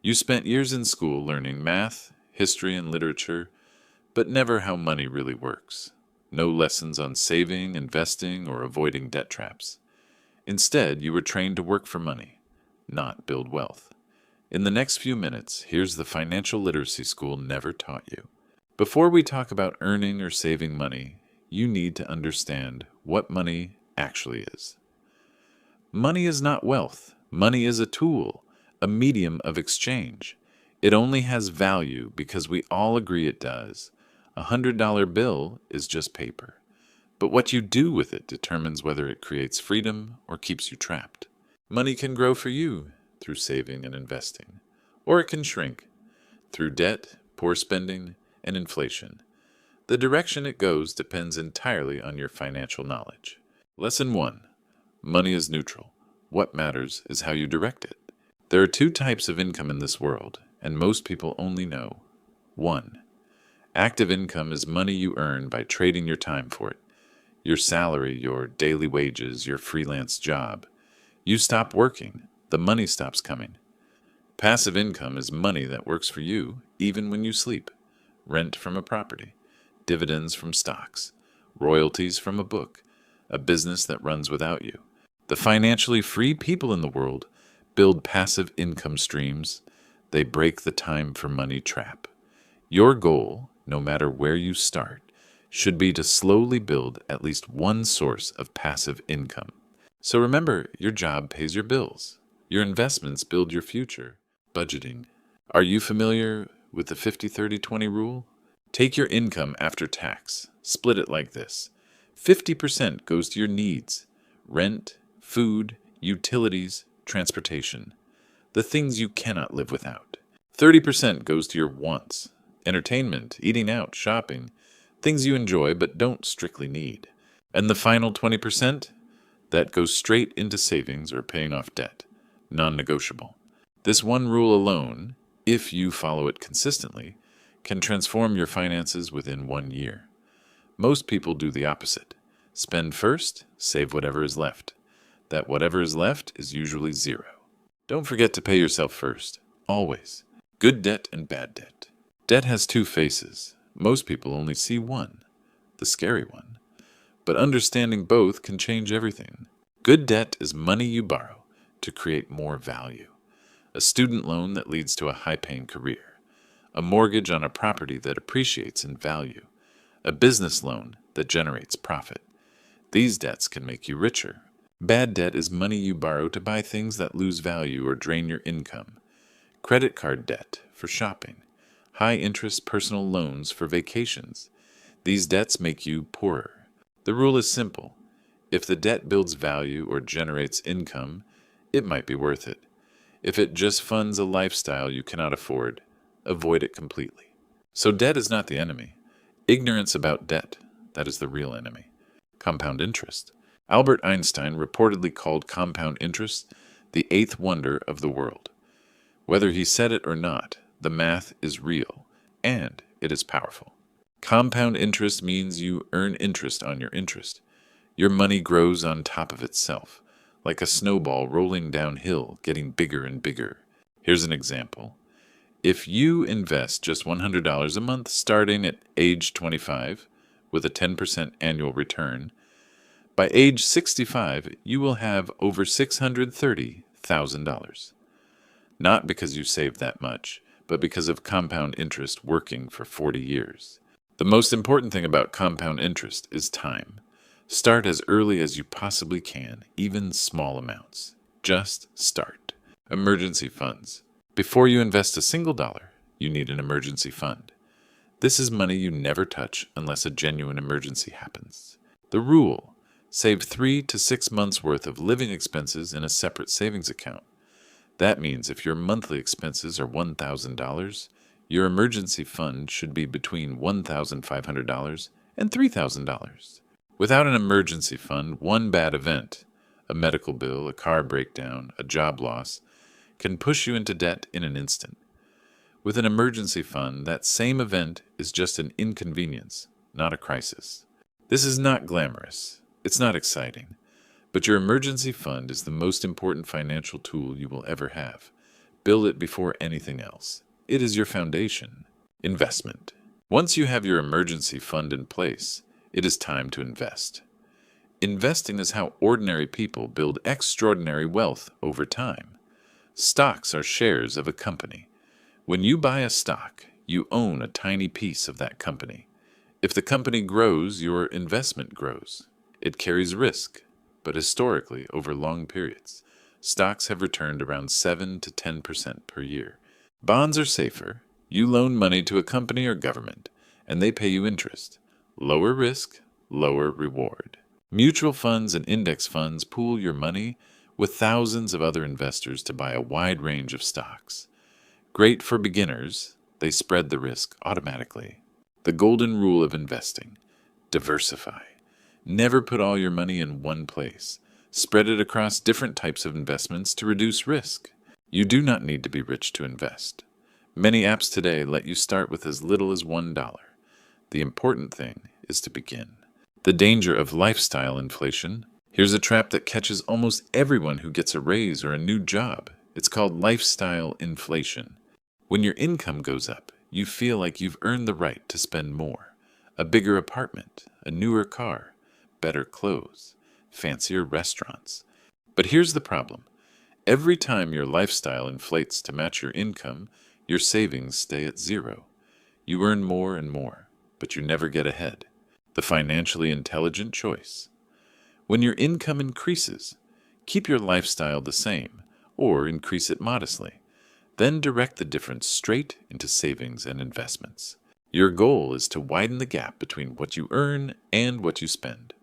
You spent years in school learning math, history, and literature, but never how money really works. No lessons on saving, investing, or avoiding debt traps. Instead, you were trained to work for money, not build wealth. In the next few minutes, here's the financial literacy school never taught you. Before we talk about earning or saving money, you need to understand what money actually is. Money is not wealth. Money is a tool, a medium of exchange. It only has value because we all agree it does. $100 bill is just paper. But what you do with it determines whether it creates freedom or keeps you trapped. Money can grow for you through saving and investing, or it can shrink through debt, poor spending, and inflation. The direction it goes depends entirely on your financial knowledge. Lesson 1. Money is neutral. What matters is how you direct it. There are two types of income in this world, and most people only know 1. Active income is money you earn by trading your time for it. Your salary, your daily wages, your freelance job. You stop working, the money stops coming. Passive income is money that works for you even when you sleep. Rent from a property, dividends from stocks, royalties from a book, a business that runs without you. The financially free people in the world build passive income streams. They break the time for money trap. Your goal, no matter where you start, should be to slowly build at least one source of passive income. So remember, your job pays your bills. Your investments build your future. Budgeting. Are you familiar with the 50-30-20 rule? Take your income after tax. Split it like this. 50% goes to your needs. Rent, food, utilities, transportation. The things you cannot live without. 30% goes to your wants. Entertainment, eating out, shopping. Things you enjoy but don't strictly need. And the final 20%? That goes straight into savings or paying off debt. Non-negotiable. This one rule alone, if you follow it consistently, can transform your finances within 1 year. Most people do the opposite. Spend first, save whatever is left. That whatever is left is usually zero. Don't forget to pay yourself first. Always. Good debt and bad debt. Debt has two faces. Most people only see one, the scary one. But understanding both can change everything. Good debt is money you borrow to create more value. A student loan that leads to a high-paying career. A mortgage on a property that appreciates in value. A business loan that generates profit. These debts can make you richer. Bad debt is money you borrow to buy things that lose value or drain your income. Credit card debt for shopping. High-interest personal loans for vacations. These debts make you poorer. The rule is simple. If the debt builds value or generates income, it might be worth it. If it just funds a lifestyle you cannot afford, avoid it completely. So debt is not the enemy. Ignorance about debt, that is the real enemy. Compound interest. Albert Einstein reportedly called compound interest the eighth wonder of the world. Whether he said it or not, the math is real, and it is powerful. Compound interest means you earn interest on your interest. Your money grows on top of itself, like a snowball rolling downhill, getting bigger and bigger. Here's an example. If you invest just $100 a month starting at age 25 with a 10% annual return, by age 65 you will have over $630,000. Not because you saved that much, but because of compound interest working for 40 years. The most important thing about compound interest is time. Start as early as you possibly can, even small amounts. Just start. Emergency funds. Before you invest a single dollar, you need an emergency fund. This is money you never touch unless a genuine emergency happens. The rule: save 3 to 6 months' worth of living expenses in a separate savings account. That means if your monthly expenses are $1,000, your emergency fund should be between $1,500 and $3,000. Without an emergency fund, one bad event, a medical bill, a car breakdown, a job loss, can push you into debt in an instant. With an emergency fund, that same event is just an inconvenience, not a crisis. This is not glamorous. It's not exciting. But your emergency fund is the most important financial tool you will ever have. Build it before anything else. It is your foundation. Investment. Once you have your emergency fund in place, it is time to invest. Investing is how ordinary people build extraordinary wealth over time. Stocks are shares of a company. When you buy a stock, you own a tiny piece of that company. If the company grows, your investment grows. It carries risk, but historically, over long periods, stocks have returned around 7 to 10% per year. Bonds are safer. You loan money to a company or government, and they pay you interest. Lower risk, lower reward. Mutual funds and index funds pool your money with thousands of other investors to buy a wide range of stocks. Great for beginners, they spread the risk automatically. The golden rule of investing: diversify. Never put all your money in one place. Spread it across different types of investments to reduce risk. You do not need to be rich to invest. Many apps today let you start with as little as $1. The important thing is to begin. The danger of lifestyle inflation. Here's a trap that catches almost everyone who gets a raise or a new job. It's called lifestyle inflation. When your income goes up, you feel like you've earned the right to spend more. A bigger apartment, a newer car, better clothes, fancier restaurants. But here's the problem. Every time your lifestyle inflates to match your income, your savings stay at zero. You earn more and more, but you never get ahead. The financially intelligent choice. When your income increases, keep your lifestyle the same or increase it modestly. Then direct the difference straight into savings and investments. Your goal is to widen the gap between what you earn and what you spend.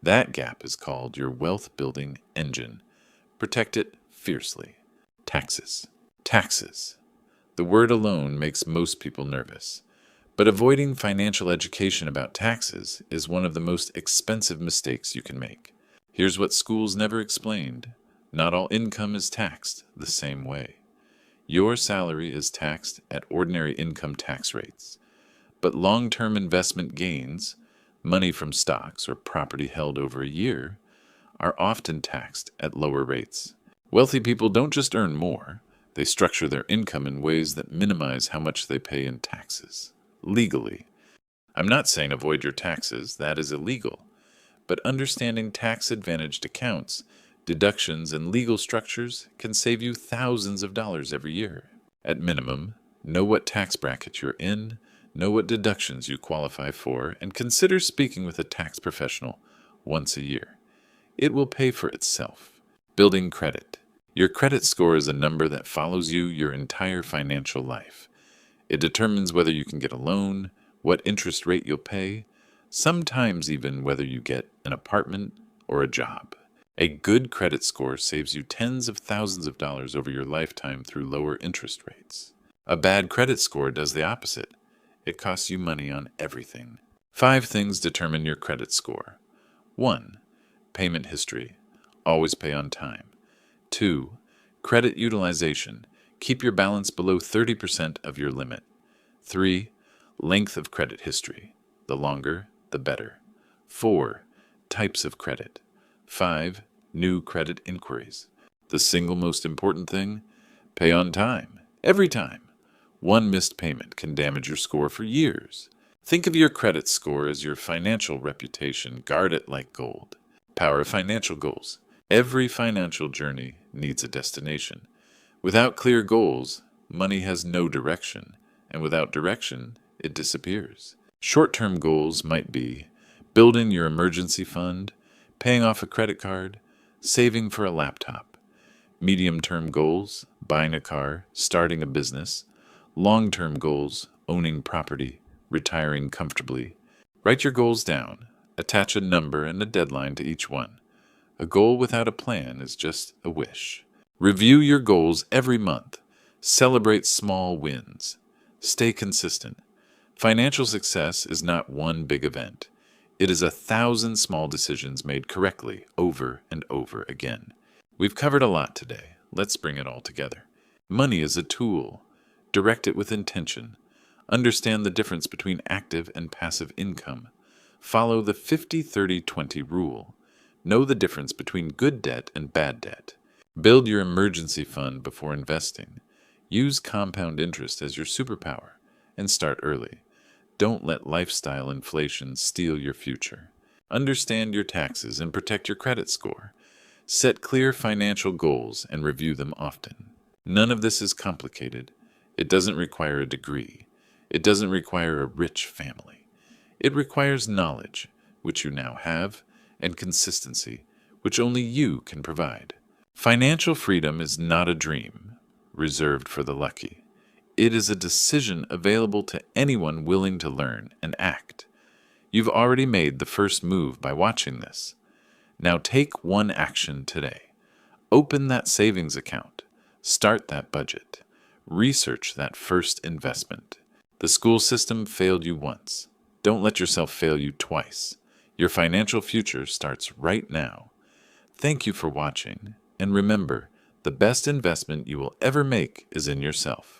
That gap is called your wealth-building engine. Protect it fiercely. Taxes. Taxes. The word alone makes most people nervous. But avoiding financial education about taxes is one of the most expensive mistakes you can make. Here's what schools never explained. Not all income is taxed the same way. Your salary is taxed at ordinary income tax rates. But long-term investment gains, money from stocks or property held over a year, are often taxed at lower rates. Wealthy people don't just earn more, they structure their income in ways that minimize how much they pay in taxes. Legally. I'm not saying avoid your taxes, that is illegal. But understanding tax-advantaged accounts, deductions, and legal structures can save you thousands of dollars every year. At minimum, know what tax bracket you're in, know what deductions you qualify for, and consider speaking with a tax professional once a year. It will pay for itself. Building credit. Your credit score is a number that follows you your entire financial life. It determines whether you can get a loan, what interest rate you'll pay, sometimes even whether you get an apartment or a job. A good credit score saves you tens of thousands of dollars over your lifetime through lower interest rates. A bad credit score does the opposite. It costs you money on everything. 5 things determine your credit score. 1. Payment history. Always pay on time. 2. Credit utilization. Keep your balance below 30% of your limit. 3. Length of credit history. The longer, the better. 4. Types of credit. 5. New credit inquiries. The single most important thing? Pay on time. Every time. One missed payment can damage your score for years. Think of your credit score as your financial reputation. Guard it like gold. Power of financial goals. Every financial journey needs a destination. Without clear goals, money has no direction, and without direction, it disappears. Short-term goals might be building your emergency fund, paying off a credit card, saving for a laptop. Medium-term goals, buying a car, starting a business. Long-term goals, owning property, retiring comfortably. Write your goals down. Attach a number and a deadline to each one. A goal without a plan is just a wish. Review your goals every month. Celebrate small wins. Stay consistent. Financial success is not one big event. It is 1,000 small decisions made correctly over and over again. We've covered a lot today. Let's bring it all together. Money is a tool. Direct it with intention. Understand the difference between active and passive income. Follow the 50-30-20 rule. Know the difference between good debt and bad debt. Build your emergency fund before investing. Use compound interest as your superpower and start early. Don't let lifestyle inflation steal your future. Understand your taxes and protect your credit score. Set clear financial goals and review them often. None of this is complicated. It doesn't require a degree. It doesn't require a rich family. It requires knowledge, which you now have, and consistency, which only you can provide. Financial freedom is not a dream reserved for the lucky. It is a decision available to anyone willing to learn and act. You've already made the first move by watching this. Now take one action today. Open that savings account. Start that budget. Research that first investment. The school system failed you once. Don't let yourself fail you twice. Your financial future starts right now. Thank you for watching, and remember, the best investment you will ever make is in yourself.